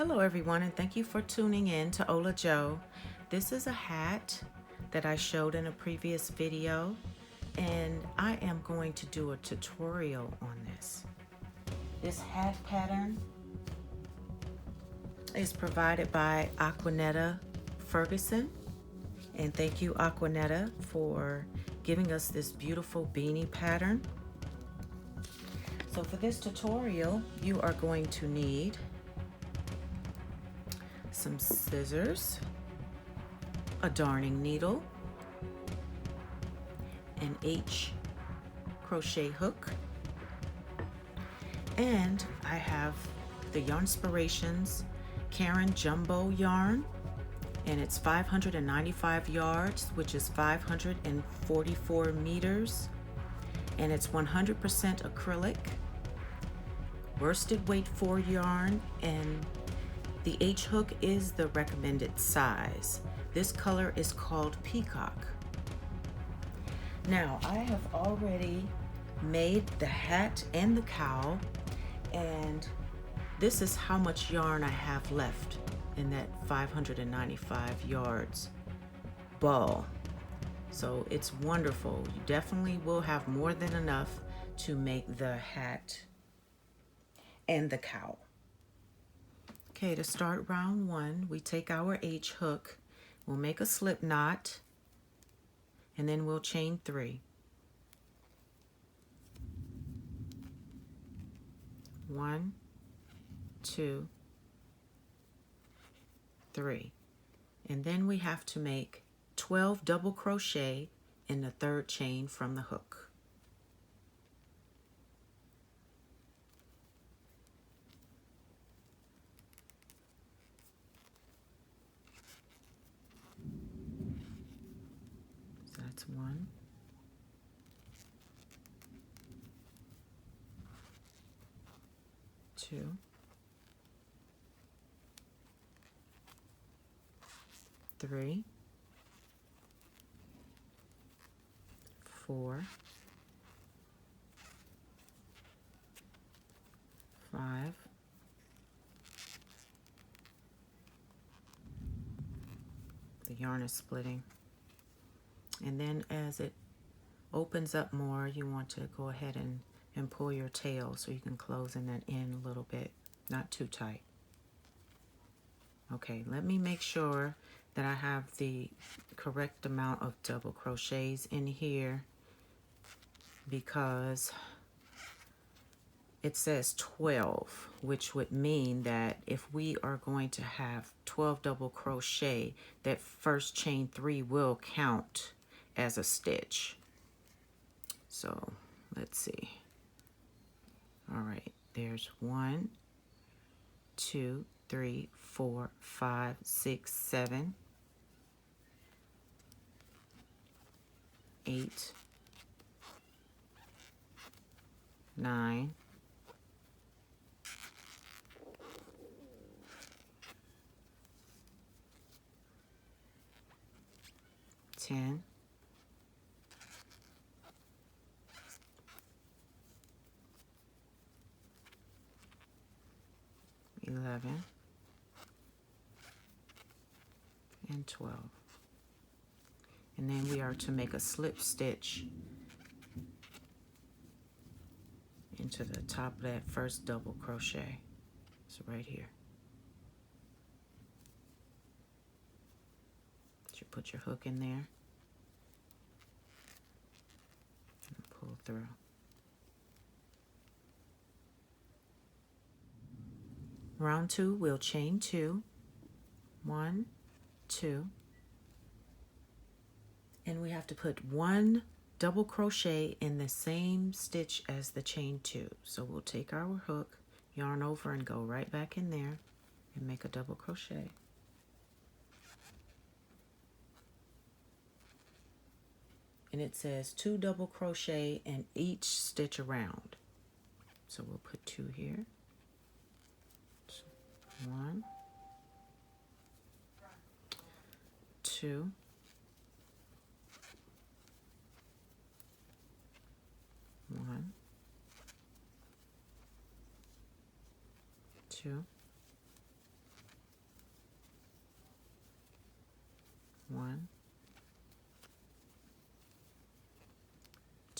Hello everyone, and thank you for tuning in to OlaJoe. This is a hat that I showed in a previous video, and I am going to do a tutorial on this. This hat pattern is provided by Acquanetta Ferguson, and thank you Acquanetta for giving us this beautiful beanie pattern. So for this tutorial, you are going to need some scissors, a darning needle, an H crochet hook, and I have the Yarnspirations Caron Jumbo yarn, and it's 595 yards, which is 544 meters, and it's 100% acrylic, worsted weight 4 yarn, and the H hook is the recommended size. This color is called Peacock. Now, I have already made the hat and the cowl, and this is how much yarn I have left in that 595 yards ball. So it's wonderful. You definitely will have more than enough to make the hat and the cowl. Okay, to start round 1, we take our H hook, we'll make a slip knot, and then we'll chain 3. 1, 2, 3. And then we have to make 12 double crochet in the 3rd chain from the hook. That's 1, 2, 3, 4, 5, 6. The yarn is splitting. And then as it opens up more, you want to go ahead and pull your tail so you can close in that end a little bit, not too tight. Okay, let me make sure that I have the correct amount of double crochets in here, because it says 12, which would mean that if we are going to have 12 double crochet, that first chain 3 will count as a stitch. So let's see. All right, there's 1, 2, 3, 4, 5, 6, 7, 8, 9, 10, 11, and 12. And then we are to make a slip stitch into the top of that first double crochet. So right here. So you put your hook in there and pull through. Round 2, we'll chain 2, 1, 2, and we have to put 1 double crochet in the same stitch as the chain 2. So we'll take our hook, yarn over, and go right back in there and make a double crochet. And it says 2 double crochet in each stitch around. So we'll put 2 here. 1, 2, 1, 2,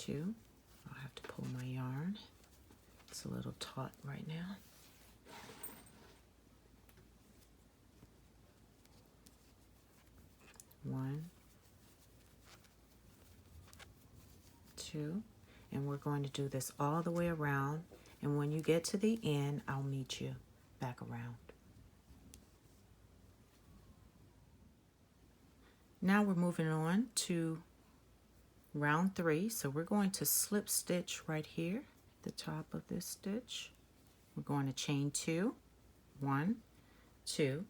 2. I'll have to pull my yarn. It's a little taut right now. 1, 2, and we're going to do this all the way around, and when you get to the end, I'll meet you back around. Now we're moving on to round 3, so we're going to slip stitch right here, the top of this stitch. We're going to chain 2, 1, 2,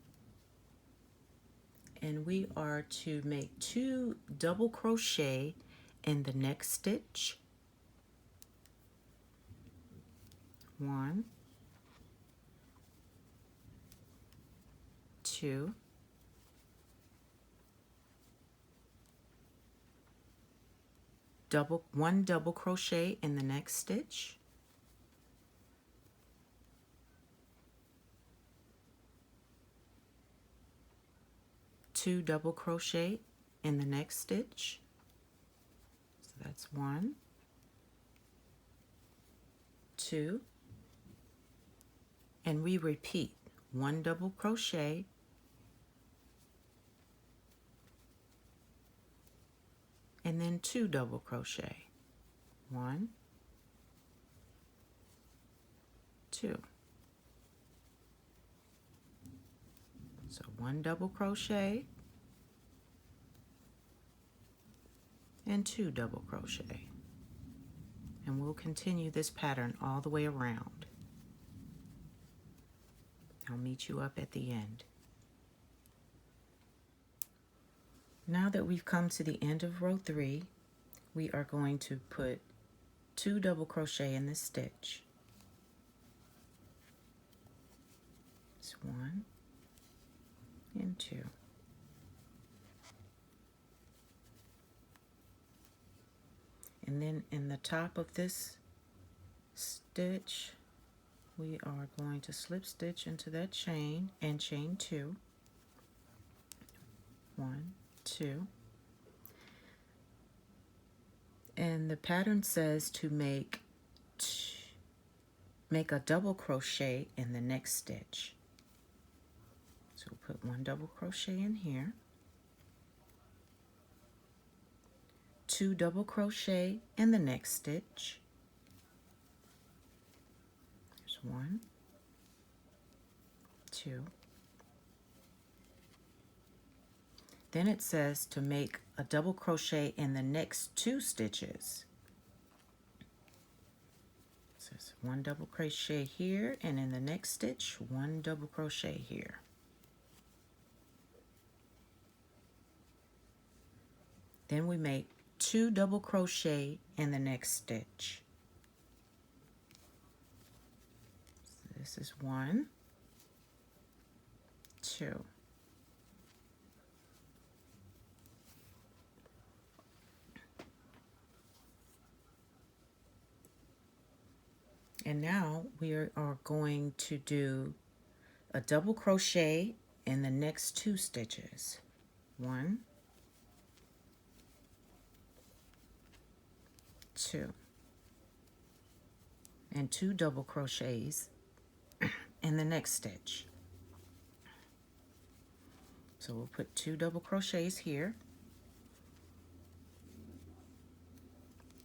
and we are to make 2 double crochet in the next stitch. 1, 2, one double crochet in the next stitch, 2 double crochet in the next stitch. So that's 1, 2, and we repeat 1 double crochet, and then 2 double crochet, 1, 2. So 1 double crochet and 2 double crochet, and we'll continue this pattern all the way around. I'll meet you up at the end. Now that we've come to the end of row 3, we are going to put 2 double crochet in this stitch. It's 1 and 2. And then in the top of this stitch, we are going to slip stitch into that chain and chain 2. 1, 2. And the pattern says to make a double crochet in the next stitch. So we'll put 1 double crochet in here, 2 double crochet in the next stitch. There's 1, 2. Then it says to make a double crochet in the next 2 stitches. It says 1 double crochet here, and in the next stitch 1 double crochet here. Then we make 2 double crochet in the next stitch. So this is 1, 2. And now we are going to do a double crochet in the next 2 stitches. 1, 2, and 2 double crochets in the next stitch. So we'll put 2 double crochets here.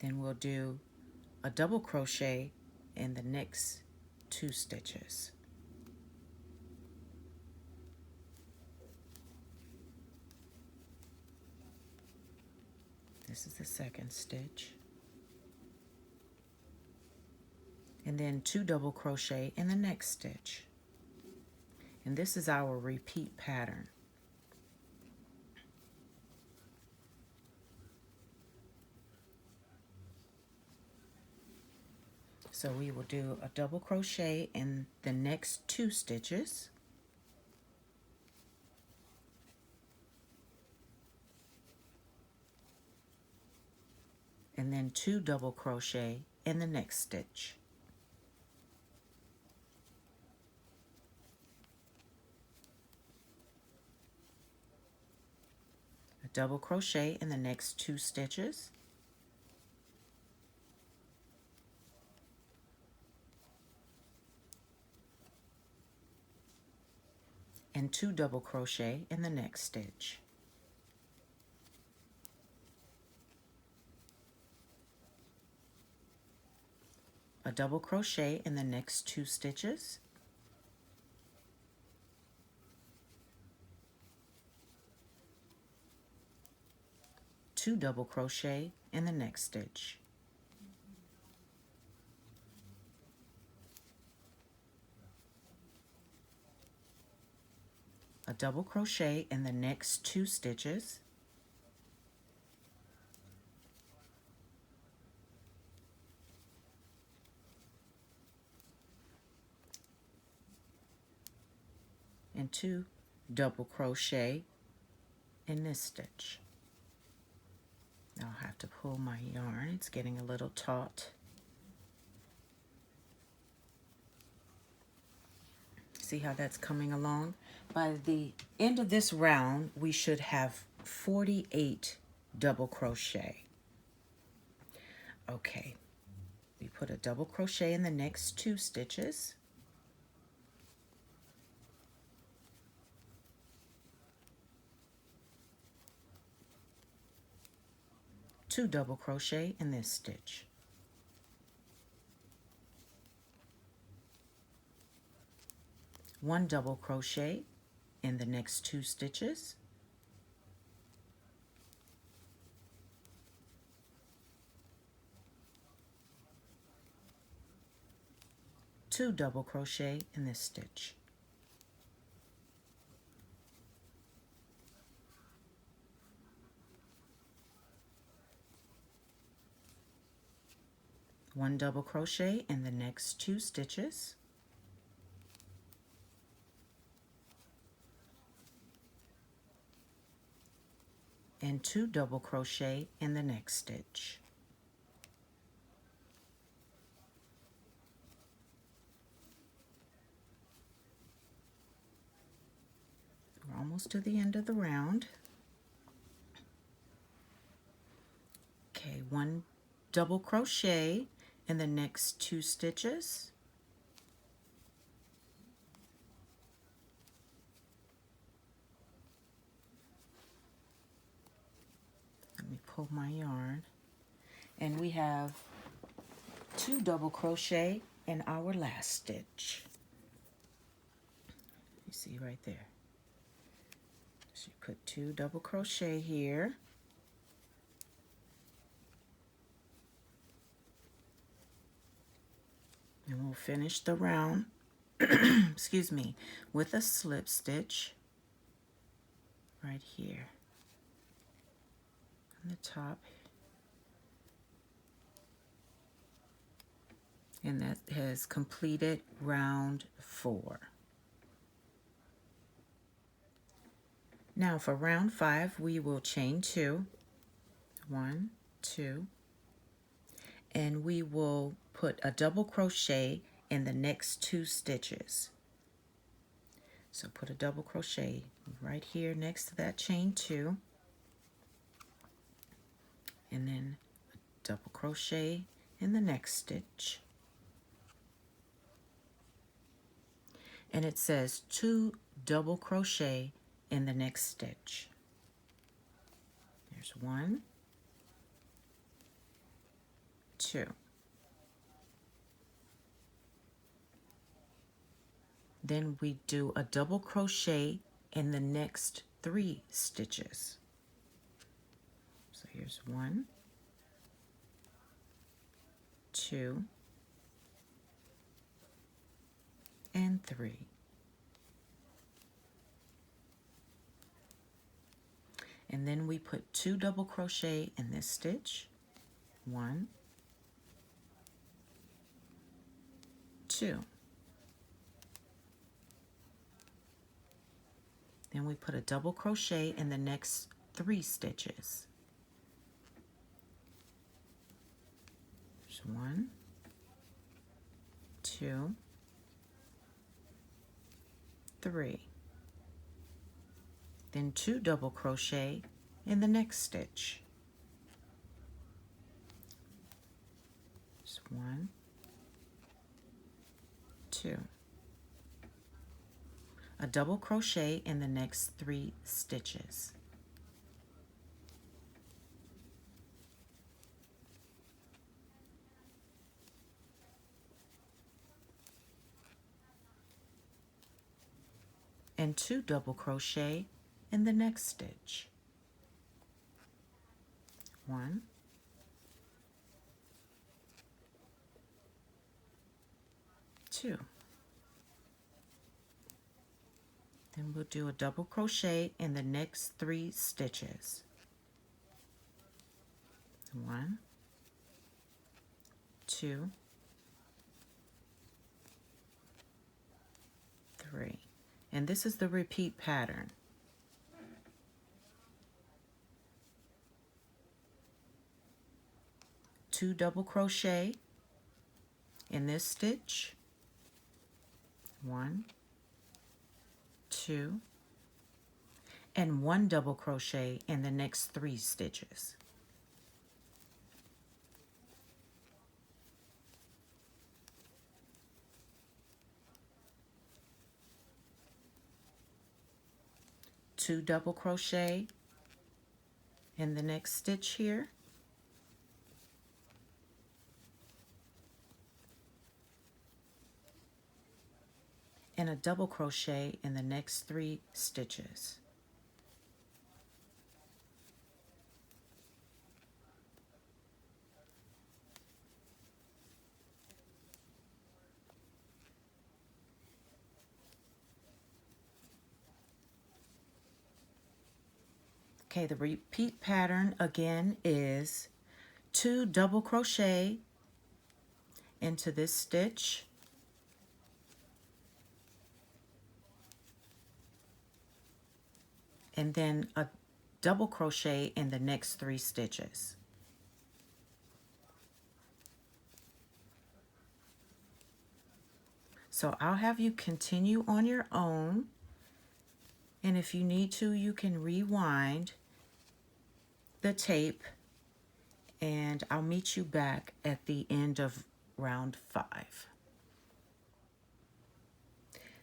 Then we'll do a double crochet in the next 2 stitches. This is the second stitch. And then 2 double crochet in the next stitch. And this is our repeat pattern. So we will do a double crochet in the next 2 stitches. And then 2 double crochet in the next stitch. A double crochet in the next 2 stitches. and 2 double crochet in the next stitch. A double crochet in the next 2 stitches, two double crochet in the next stitch, a double crochet in the next 2 stitches, and 2 double crochet in this stitch. Now I'll have to pull my yarn, it's getting a little taut. See how that's coming along? By the end of this round, we should have 48 double crochet. Okay, we put a double crochet in the next 2 stitches. Two double crochet in this stitch. One double crochet in the next 2 stitches. Two double crochet in this stitch. One double crochet in the next 2 stitches. And 2 double crochet in the next stitch. We're almost to the end of the round. Okay, 1 double crochet in the next 2 stitches. Let me pull my yarn. And we have 2 double crochet in our last stitch. You see right there. So you put 2 double crochet here. And we'll finish the round, excuse me, with a slip stitch right here on the top. And that has completed round 4. Now for round 5, we will chain 2, 1, 2, and we will put a double crochet in the next 2 stitches. So put a double crochet right here next to that chain 2, and then a double crochet in the next stitch. And it says 2 double crochet in the next stitch. There's 1, 2. Then we do a double crochet in the next 3 stitches. So here's 1, 2, and 3. And then we put 2 double crochet in this stitch. 1, 2. Then we put a double crochet in the next 3 stitches. There's 1, 2, 3. Then 2 double crochet in the next stitch. There's 1, 2. a double crochet in the next 3 stitches. And 2 double crochet in the next stitch. 1, 2. Then we'll do a double crochet in the next 3 stitches. 1, 2, 3. And this is the repeat pattern. Two double crochet in this stitch. 1, 2, and 1 double crochet in the next 3 stitches. Two double crochet in the next stitch here. And a double crochet in the next 3 stitches. Okay, the repeat pattern again is 2 double crochet into this stitch, and then a double crochet in the next 3 stitches. So I'll have you continue on your own, and if you need to, you can rewind the tape, and I'll meet you back at the end of round 5.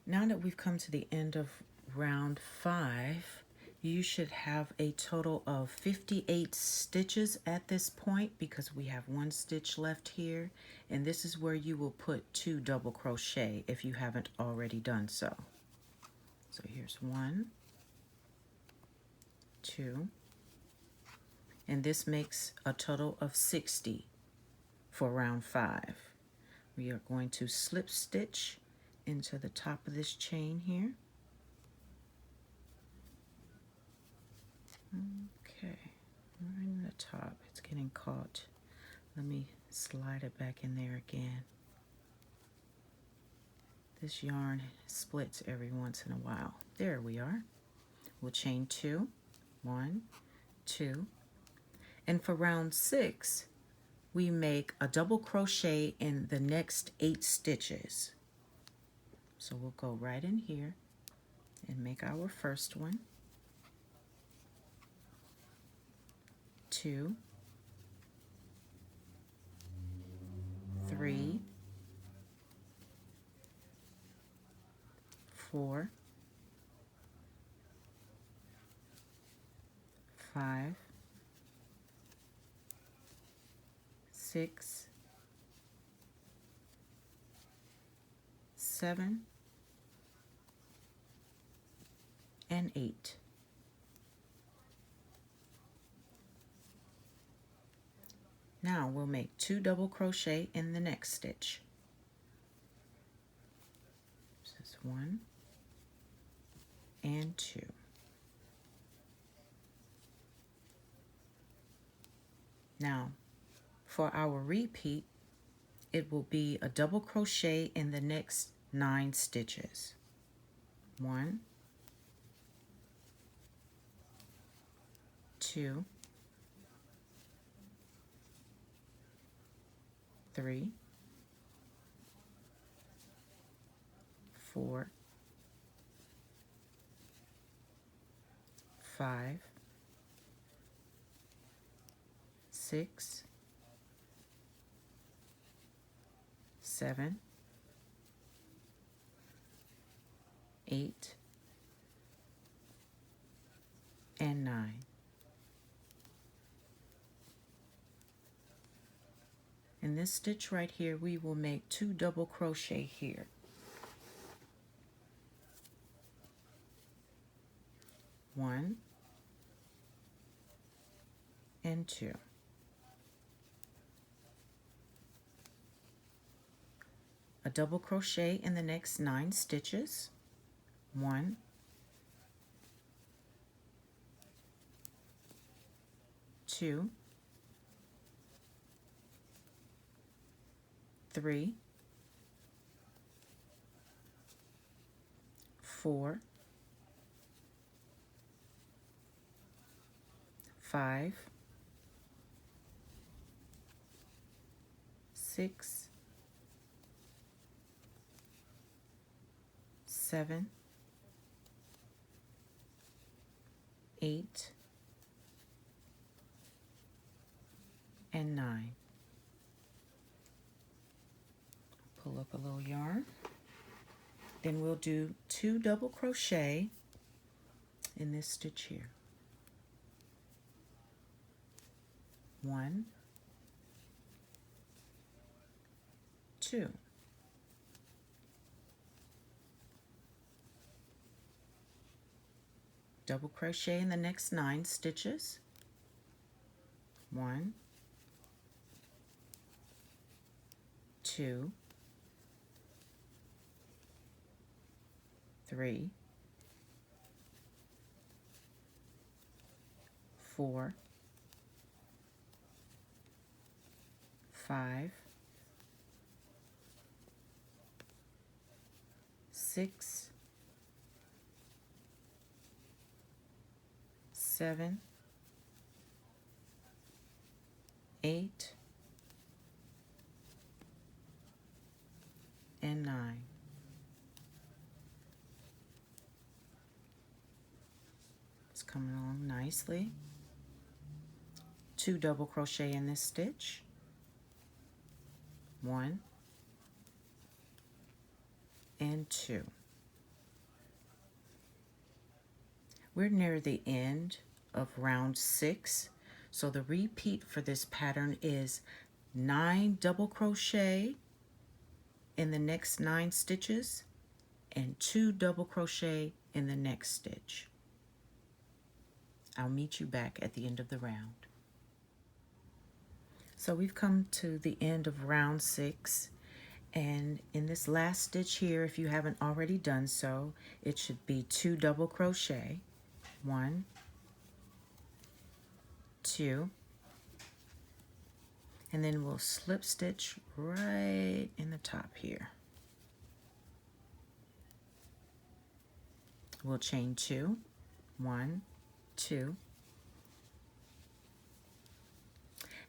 Now that we've come to the end of round 5, you should have a total of 58 stitches at this point, because we have 1 stitch left here, and this is where you will put 2 double crochet if you haven't already done so. So here's 1, 2, and this makes a total of 60 for round 5. We are going to slip stitch into the top of this chain here. Okay, we're in the top. It's getting caught. Let me slide it back in there again. This yarn splits every once in a while. There we are. We'll chain 2, 1, 2, and for round 6, we make a double crochet in the next 8 stitches. So we'll go right in here and make our first one. 2, 3, 4, 5, 6, 7, and 8. Now we'll make 2 double crochet in the next stitch. This is 1 and 2. Now for our repeat, it will be a double crochet in the next 9 stitches. 1, 2, 3, 4, 5, 6, 7, 8, and 9. In this stitch right here, we will make 2 double crochet here. 1 and 2. A double crochet in the next 9 stitches. 1, 2, 3, 4, 5, 6, 7, 8, and 9. Pull up a little yarn. Then we'll do 2 double crochet in this stitch here. 1, 2. Double crochet in the next 9 stitches. 1, 2, 3, 4, 5, 6, 7, 8, and 9. It's coming along nicely. 2 double crochet in this stitch. 1 and 2. We're near the end of round 6, so the repeat for this pattern is 9 double crochet in the next 9 stitches and 2 double crochet in the next stitch. I'll meet you back at the end of the round. So we've come to the end of round 6, and in this last stitch here, if you haven't already done so, it should be 2 double crochet. 1, 2, and then we'll slip stitch right in the top here. We'll chain 2, 1, 2,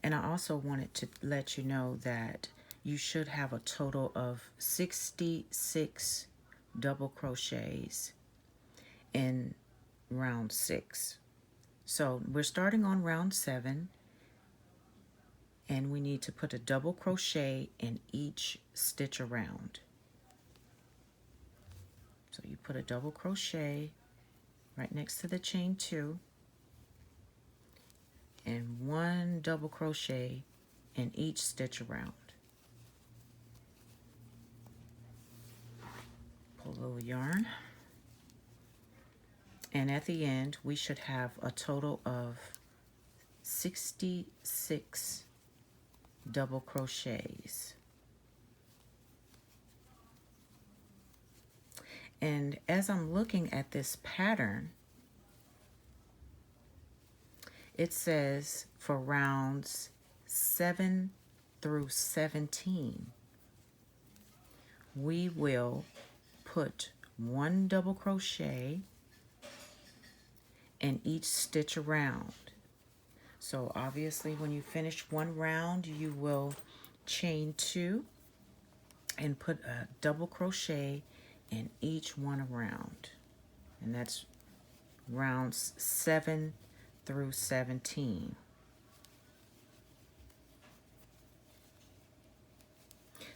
and I also wanted to let you know that you should have a total of 66 double crochets in round 6. So we're starting on round 7, and we need to put a double crochet in each stitch around. So you put a double crochet right next to the chain 2 and 1 double crochet in each stitch around. Pull a little yarn. And at the end, we should have a total of 66 double crochets. And as I'm looking at this pattern, it says for rounds 7 through 17, we will put 1 double crochet in each stitch around. So obviously when you finish 1 round, you will chain 2 and put a double crochet in each one around. And that's rounds 7 through 17.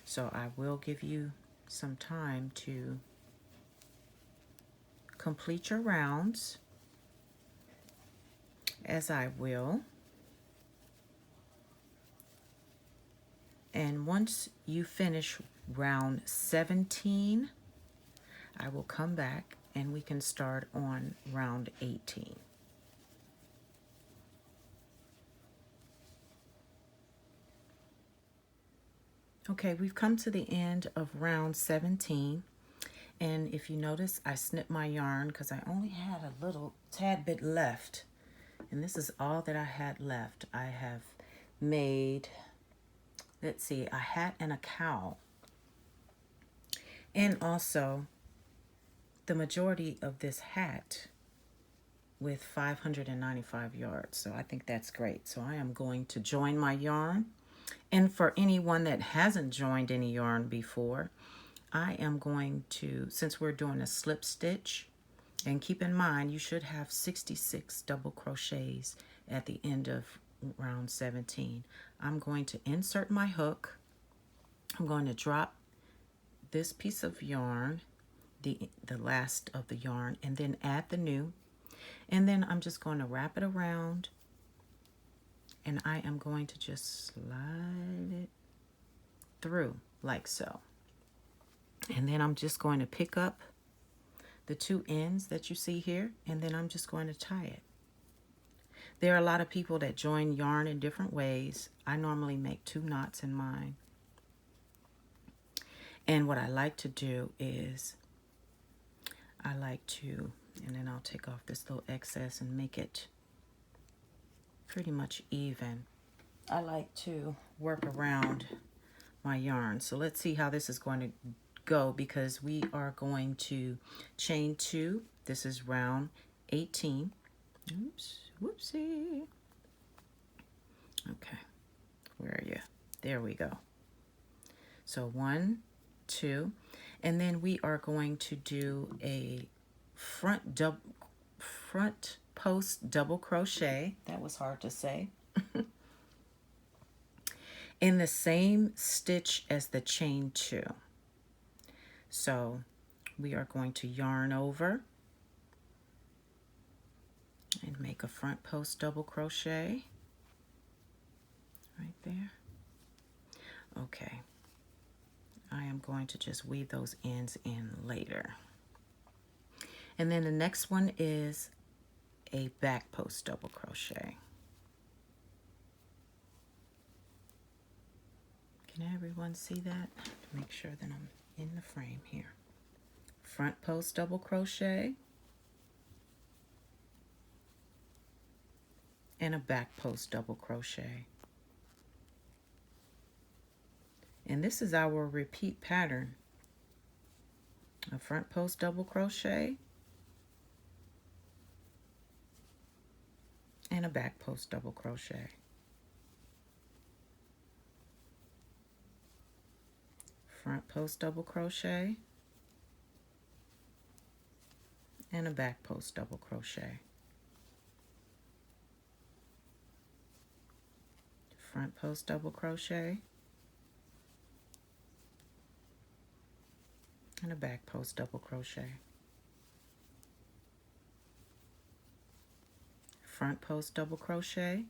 So I will give you some time to complete your rounds. as I will. And once you finish round 17, I will come back and we can start on round 18. Okay, we've come to the end of round 17. And if you notice, I snipped my yarn because I only had a little tad bit left. And this is all that I had left. I have made, let's see, a hat and a cowl. And also, the majority of this hat with 595 yards. So I think that's great. So I am going to join my yarn. And for anyone that hasn't joined any yarn before, I am going to, since we're doing a slip stitch, and keep in mind you should have 66 double crochets at the end of round 17. I'm going to insert my hook. I'm going to drop this piece of yarn, the last of the yarn, and then add the new. And then I'm just going to wrap it around, and I am going to just slide it through like so. And then I'm just going to pick up the two ends that you see here, and then I'm just going to tie it. There are a lot of people that join yarn in different ways. I normally make 2 knots in mine. And what I like to do is I like to, and then I'll take off this little excess and make it pretty much even. I like to work around my yarn. So let's see how this is going to go, because we are going to chain 2. This is round 18. Oops, whoopsie. Okay, where are you? There we go. So 1, 2, and then we are going to do a front post double crochet. That was hard to say. In the same stitch as the chain 2. So we are going to yarn over and make a front post double crochet right there. Okay, I am going to just weave those ends in later. And then the next one is a back post double crochet. Can everyone see that? To make sure that I'm in the frame here. Front post double crochet and a back post double crochet. And this is our repeat pattern. A front post double crochet and a back post double crochet. Front post double crochet and a back post double crochet. Front post double crochet and a back post double crochet. Front post double crochet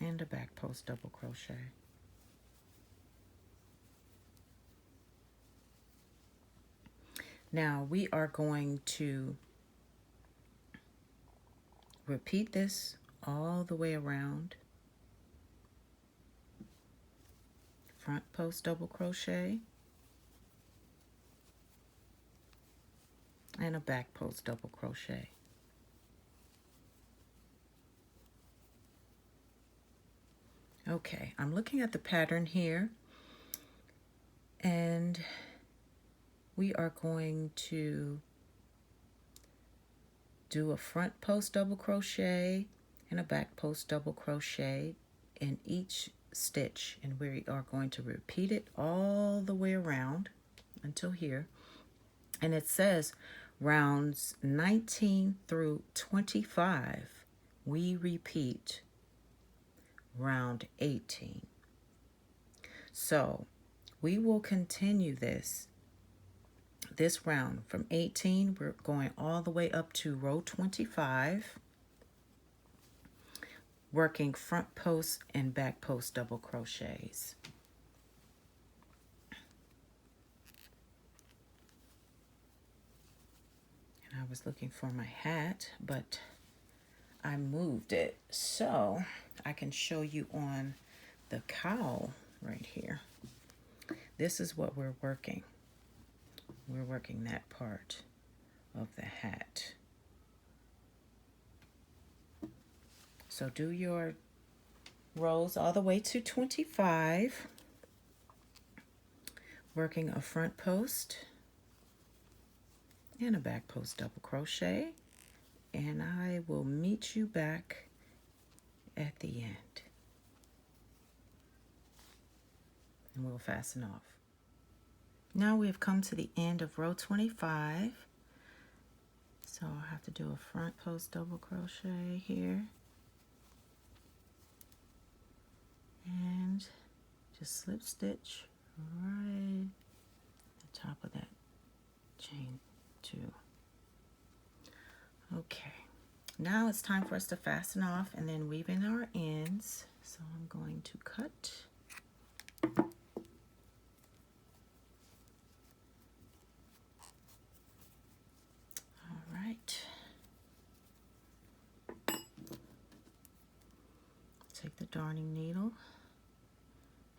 and a back post double crochet. Now we are going to repeat this all the way around. Front post double crochet and a back post double crochet. Okay, I'm looking at the pattern here, and we are going to do a front post double crochet and a back post double crochet in each stitch, and we are going to repeat it all the way around until here. And it says rounds 19 through 25 we repeat round 18. So we will continue this this round from 18, we're going all the way up to row 25, working front post and back post double crochets. And I was looking for my hat, but I moved it so I can show you on the cowl right here. This is what we're working. We're working that part of the hat. So do your rows all the way to 25, working a front post and a back post double crochet, and I will meet you back at the end. And we'll fasten off. Now we have come to the end of row 25. So I'll have to do a front post double crochet here. And just slip stitch right at the top of that chain 2. Okay. Now it's time for us to fasten off and then weave in our ends. So I'm going to cut. Take the darning needle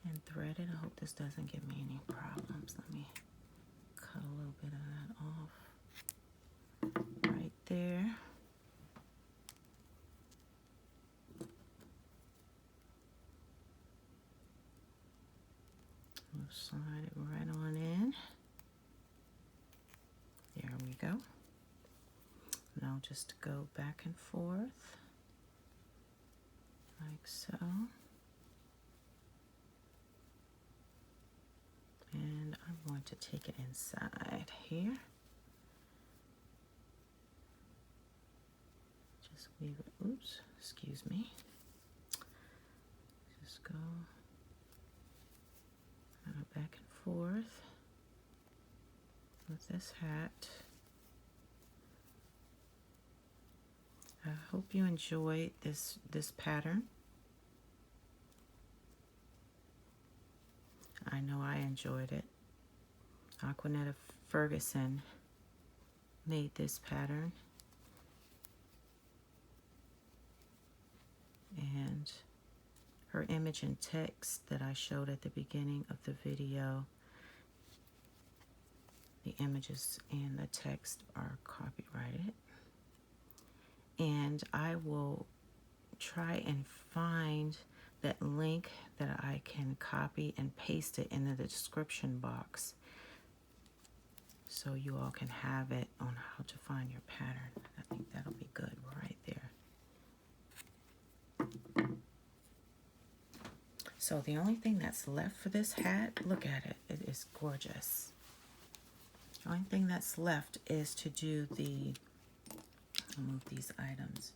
and thread it. I hope this doesn't give me any problems. Let me cut a little bit of that off right there. We'll slide it right on in. There we go. Now just go back and forth like so. And I'm going to take it inside here. Just weave it, oops, excuse me. Just go back and forth with this hat. I hope you enjoyed this pattern. I know I enjoyed it. Acquanetta Ferguson made this pattern. And her image and text that I showed at the beginning of the video, the images and the text are copyrighted. And I will try and find that link that I can copy and paste it in the description box so you all can have it on how to find your pattern. I think that'll be good right there. So the only thing that's left for this hat, look at it, it is gorgeous. The only thing that's left is to do the, I'll move these items,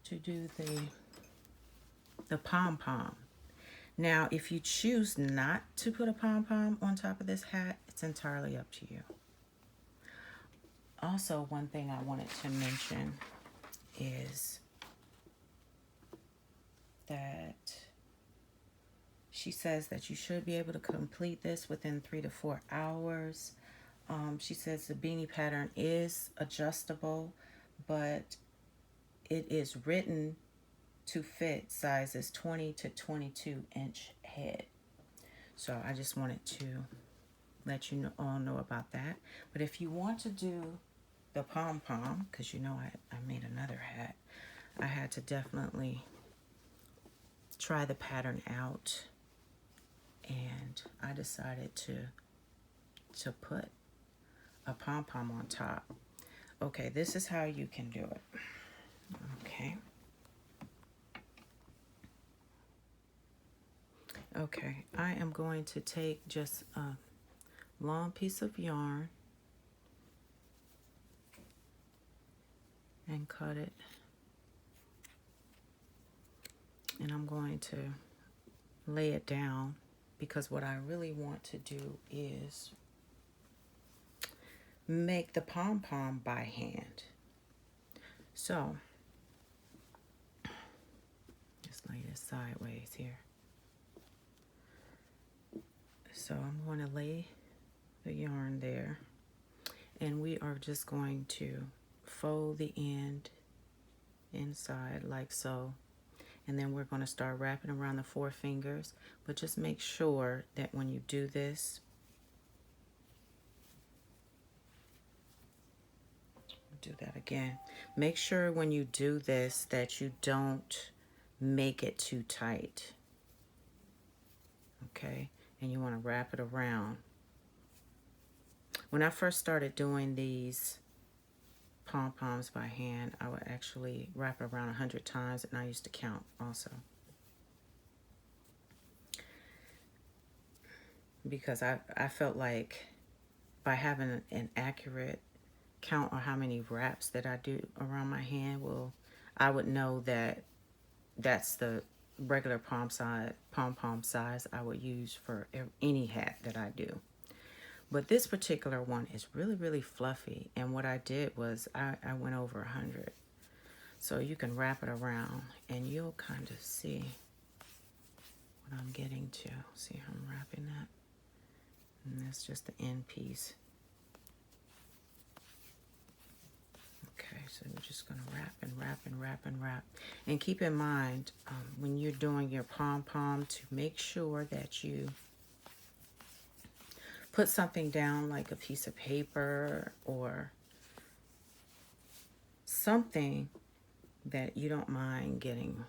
to do the pom-pom. Now, if you choose not to put a pom-pom on top of this hat, it's entirely up to you. Also, one thing I wanted to mention is that she says that you should be able to complete this within 3 to 4 hours. She says the beanie pattern is adjustable, but it is written to fit sizes 20 to 22 inch head. So I just wanted to let you all know about that. But if you want to do the pom-pom, because you know I made another hat, I had to definitely try the pattern out, and I decided to put a pom-pom on top. Okay, this is how you can do it. Okay. Okay, I am going to take just a long piece of yarn and cut it. And I'm going to lay it down because what I really want to do is make the pom-pom by hand. So just lay this sideways here. So I'm going to lay the yarn there, and we are just going to fold the end inside like so, and then we're going to start wrapping around the 4 fingers. But just make sure that when you do this, do that again, make sure when you do this that you don't make it too tight, okay? And you want to wrap it around. When I first started doing these pom-poms by hand, I would actually wrap it around 100 times, and I used to count also, because I felt like by having an accurate count on how many wraps that I do around my hand, I would know that that's the regular pom-pom size I would use for any hat that I do. But this particular one is really, really fluffy, and what I did was I went over 100. So you can wrap it around, and you'll kind of see what I'm getting to. See how I'm wrapping that? And that's just the end piece. Okay, so we're just going to wrap and wrap and wrap and wrap. And keep in mind, when you're doing your pom-pom, to make sure that you put something down, like a piece of paper or something that you don't mind getting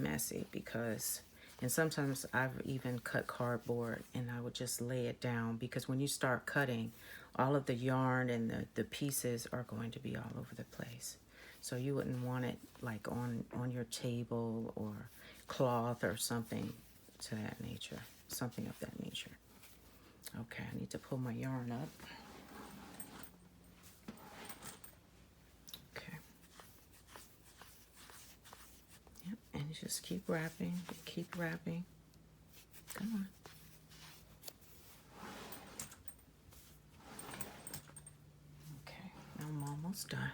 messy, because, and sometimes I've even cut cardboard and I would just lay it down, because when you start cutting, all of the yarn and the pieces are going to be all over the place. So you wouldn't want it like on your table or cloth or something to that nature, something of that nature. Okay, I need to pull my yarn up. Okay. Yep, and just keep wrapping, keep wrapping. Come on. Okay, I'm almost done.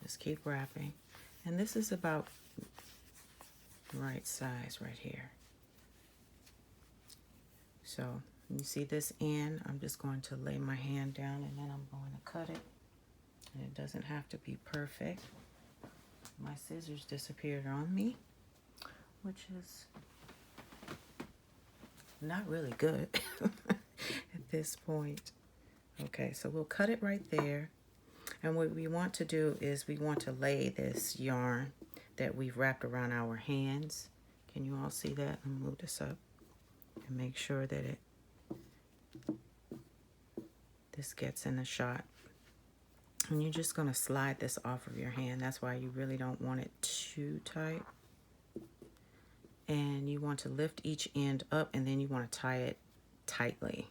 Just keep wrapping. And this is about the right size right here. So you see this end, I'm just going to lay my hand down, and then I'm going to cut it. And it doesn't have to be perfect. My scissors disappeared on me, which is not really good at this point. Okay, so we'll cut it right there. And what we want to do is we want to lay this yarn that we've wrapped around our hands. Can you all see that? I'll move this up and make sure that this gets in the shot. And you're just going to slide this off of your hand. That's why you really don't want it too tight. And you want to lift each end up, and then you want to tie it tightly.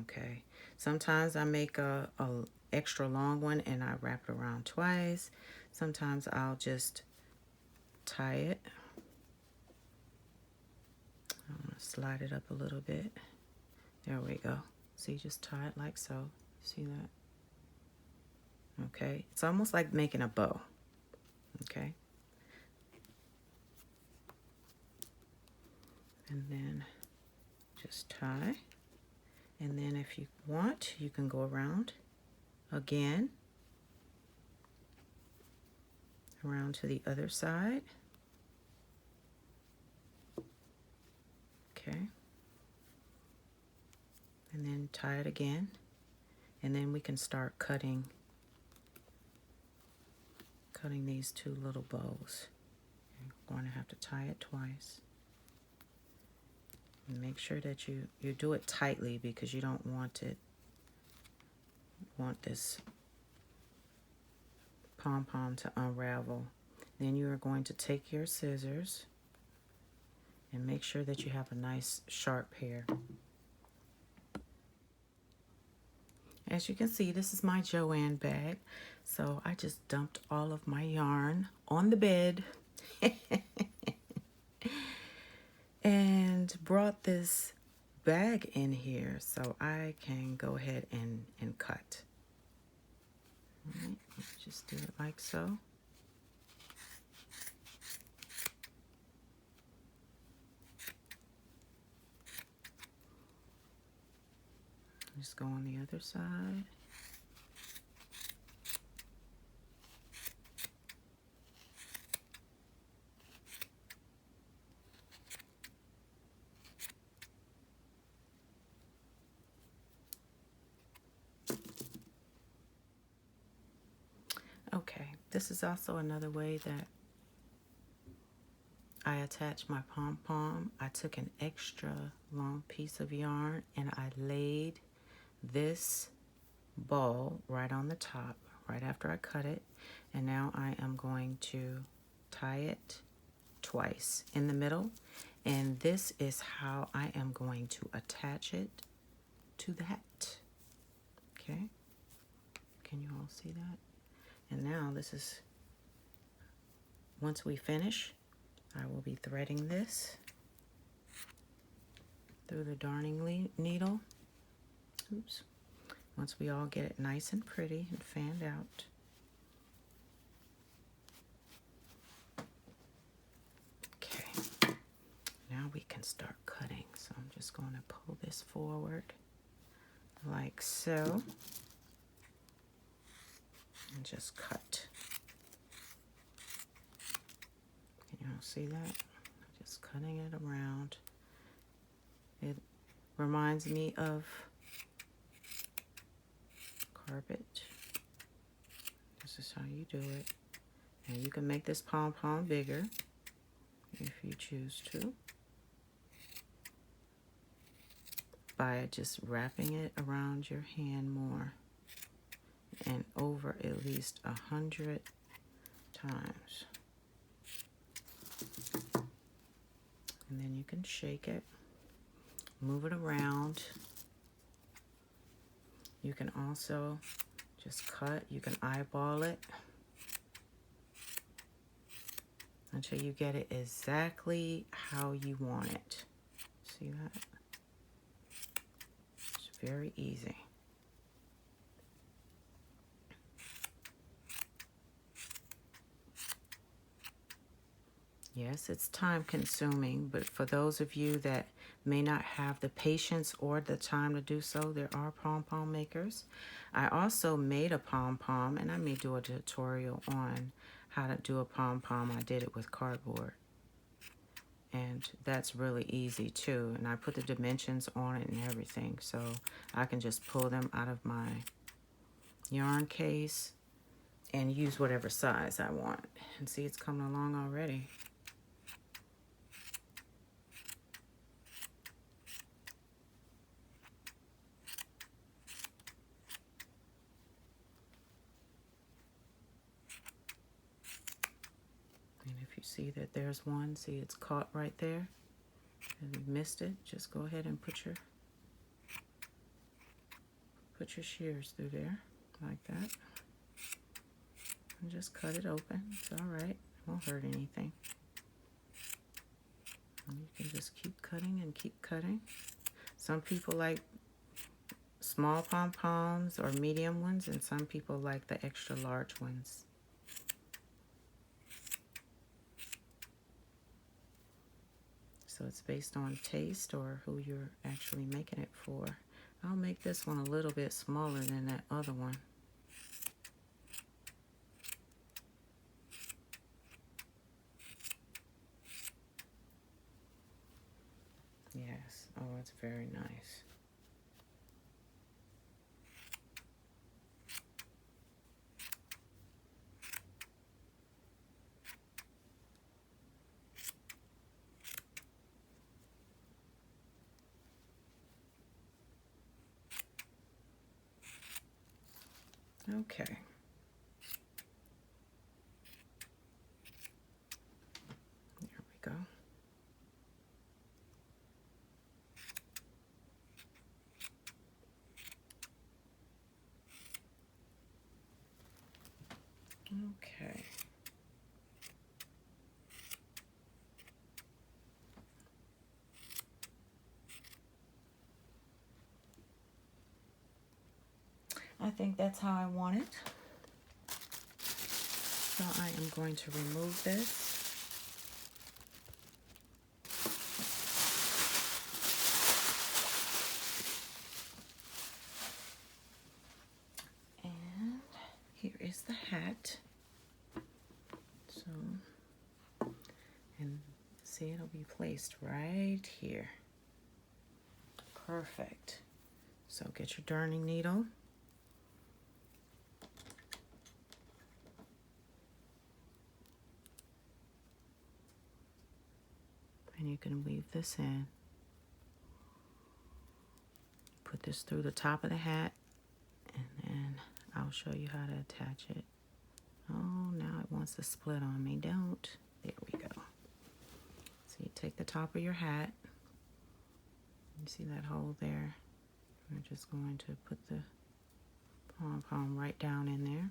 Okay. Sometimes I make a extra long one and I wrap it around twice. Sometimes I'll just tie it. I'm going to slide it up a little bit. There we go. See, just tie it like so. See that? Okay. It's almost like making a bow. Okay. And then just tie. And then if you want, you can go around again. Around to the other side. Okay. And then tie it again. And then we can start cutting these two little bows. You're going to have to tie it twice. And make sure that you do it tightly, because you don't want this pom-pom to unravel. Then you are going to take your scissors and make sure that you have a nice sharp pair. As you can see, this is my Joanne bag. So I just dumped all of my yarn on the bed and brought this bag in here, so I can go ahead and cut. All right, let's just do it like so. Just go on the other side. Okay, this is also another way that I attach my pom-pom. I took an extra long piece of yarn and I laid this ball right on the top, right after I cut it. And now I am going to tie it twice in the middle. And this is how I am going to attach it to the hat. Okay, can you all see that? And now this is, once we finish, I will be threading this through the darning needle. Oops. Once we all get it nice and pretty and fanned out. Okay, now we can start cutting. So I'm just going to pull this forward like so. And just cut. Can you all see that? Just cutting it around. It reminds me of carpet. This is how you do it. And you can make this pom-pom bigger if you choose to, by just wrapping it around your hand more and over at least 100 times. And then you can shake it, move it around. You can also just cut, you can eyeball it until you get it exactly how you want it. See that? It's very easy. Yes, it's time consuming, but for those of you that may not have the patience or the time to do so, there are pom-pom makers. I also made a pom-pom, and I may do a tutorial on how to do a pom-pom. I did it with cardboard, and that's really easy too. And I put the dimensions on it and everything, so I can just pull them out of my yarn case and use whatever size I want. And see, it's coming along already. See that there's one. See, it's caught right there. If you missed it, just go ahead and put your shears through there like that, and just cut it open. It's all right. It won't hurt anything. And you can just keep cutting and keep cutting. Some people like small pom-poms or medium ones, and some people like the extra large ones. So it's based on taste or who you're actually making it for. I'll make this one a little bit smaller than that other one. Yes, oh, it's very nice. Okay. There we go. Okay. think that's how I want it. So I am going to remove this. And here is the hat. So, and see, it'll be placed right here. Perfect. So get your darning needle. And you can weave this in. Put this through the top of the hat, and then I'll show you how to attach it. Oh, now it wants to split on me. Don't. There we go. So you take the top of your hat. You see that hole there? We're just going to put the pom-pom right down in there.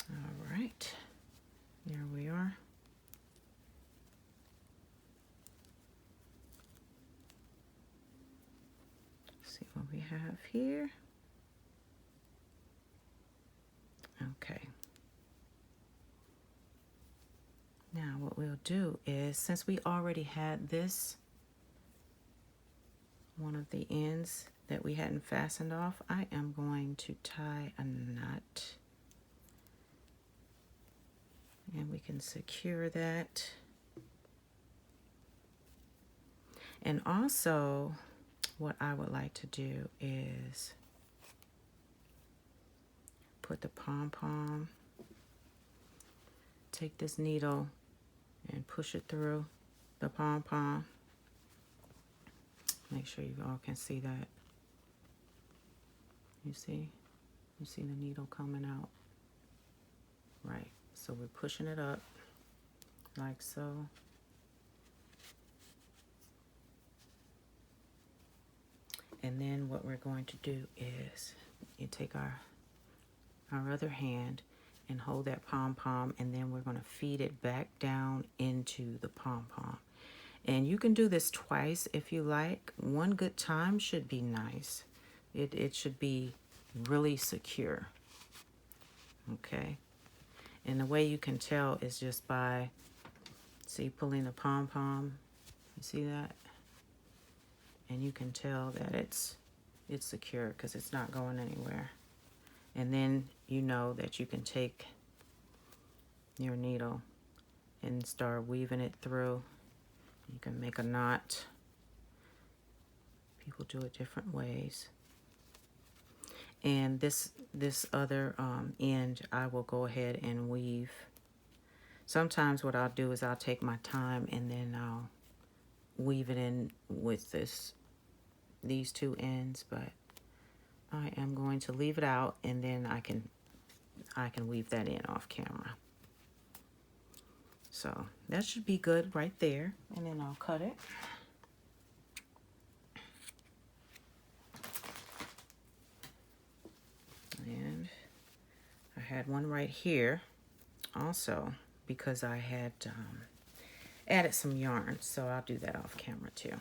All right. There we are. Let's see what we have here. Okay. Now what we'll do is, since we already had this, one of the ends that we hadn't fastened off, I am going to tie a knot. And we can secure that. And also, what I would like to do is put the pom-pom, take this needle and push it through the pom-pom. Make sure you all can see that. You see the needle coming out. Right. So we're pushing it up like so. And then what we're going to do is you take our other hand and hold that pom-pom, and then we're going to feed it back down into the pom-pom. And you can do this twice if you like. One good time should be nice. It should be really secure. Okay. And the way you can tell is just by, see, pulling the pom-pom. You see that? And you can tell that it's secure because it's not going anywhere. And then you know that you can take your needle and start weaving it through. You can make a knot. People do it different ways. And this other end, I will go ahead and weave. Sometimes what I'll do is I'll take my time and then I'll weave it in with these two ends, but I am going to leave it out, and then I can weave that in off camera. So that should be good right there, and then I'll cut it. And I had one right here also because I had added some yarn, so I'll do that off camera too.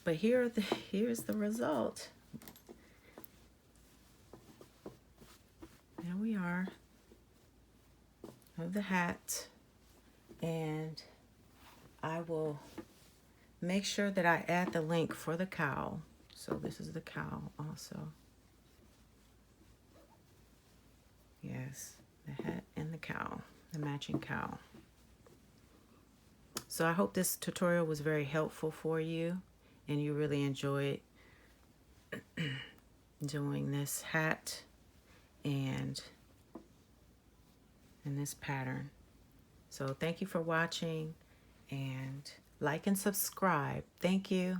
But here's the result. There we are of the hat, and I will make sure that I add the link for the cowl. So this is the cowl also. Yes, the hat and the cowl, the matching cowl. So I hope this tutorial was very helpful for you and you really enjoyed doing this hat and this pattern. So thank you for watching, and like and subscribe. Thank you.